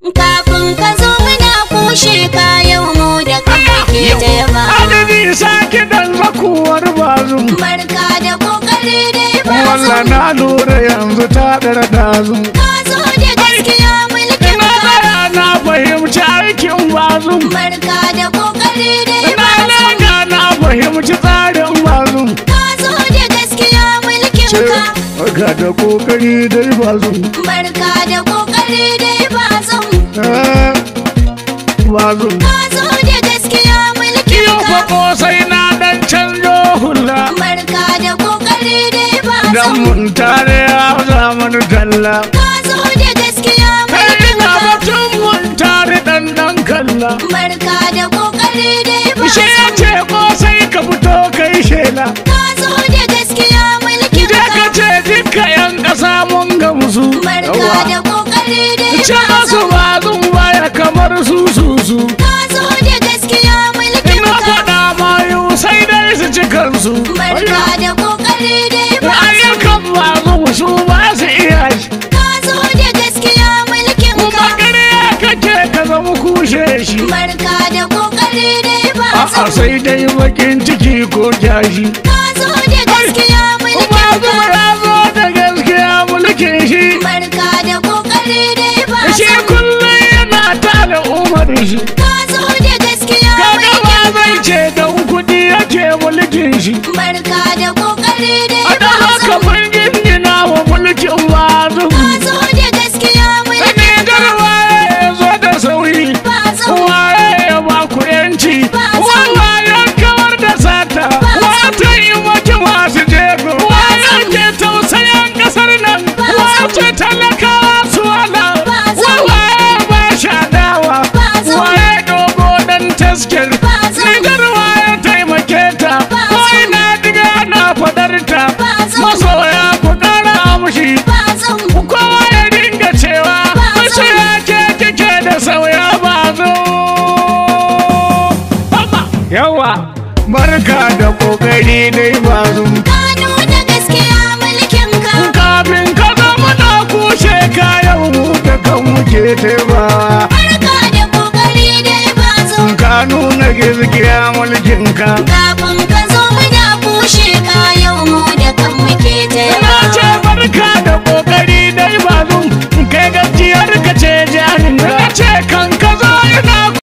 Kafin ka zo muna kushe ka yau mu da kai ke ta yaba. Adadi sake dan zakuwar bazum. Barka da kokari dai bazum. Wallah na lura yanzu ta dara dazum. Ka zo da gaskiya mulkin Na ka. tsaya na fahimci aikin bazum. Barka da kokari dai Na bazum. lega na fahimci tsarin bazum. Ka zo da gaskiya mulkin ka. Barka da kokari dai bazum. Barka da kokari dai bazum. Bazum. Ka zo da gaskiya mulkin Yau fa ka. kosai na dan canjo hula. Barka da kokari dai Dan bazum. mun tare ya zamanu talla. Ka zo da gaskiya Kai mulkin ina ka. batun mun tare dan kalla. Barka da kokari dai Shi ya bazum. ce kosai ka fito kai shela. Ka zo da gaskiya mulkin Je ka ka. ce duka yan ƙasa mun gamsu. Barka da kokari dai Ce masu bazum. bazun baya kamar su. Ka zo da gaskiya mulkin Ina ka. faɗa mayu sai dai su ci kansu. Barka da kokari dai bazum. Ayyukan bazun su ba su iya shi. Ka zo da gaskiya mulkin Kuma ka. ƙarya kake ka zama kushe shi. Barka da kokari dai A'a bazum. sai dai bakin ciki ko kyashi. Ka zo da gaskiya mulkin Bazum ka. ya zo da gaskiya mulkin shi. Barka da kokari dai Shi bazum. kullum yana tale umar shi. Ka zo da gaskiya Kaga ba mulkin zai ka. ce don kuɗi yake mulkin shi. Barka da kokari dai A da haka bazum. mun gindina wa mulkin bazum. Ka zo da gaskiya mulkin Sani ka. garwa ya zo da sauri. Bazum. Waye ya ba ku yanci. Waye kawar da sata. Wata yi maki masu jego. Waye ke tausayin ƙasar nan. Wace talakawa su wala. Waye ba shadawa. Waye dogo dan taskir. Ni garwa ya taimake ta. Wai na diga na fadar ta. Masoya ku ƙara mushi. Bazum. Kowa ya dinga cewa mace ya ke kike da sauya ba zo. Yawa barka da kokari dai ba zo. Ka nuna gaskiya mulkin ka. Kafin ka zama na kushe kayan mu da kan muke taiba. Barka da kokari dai bazum. Ka nuna gaskiya mulkin ka. Kafin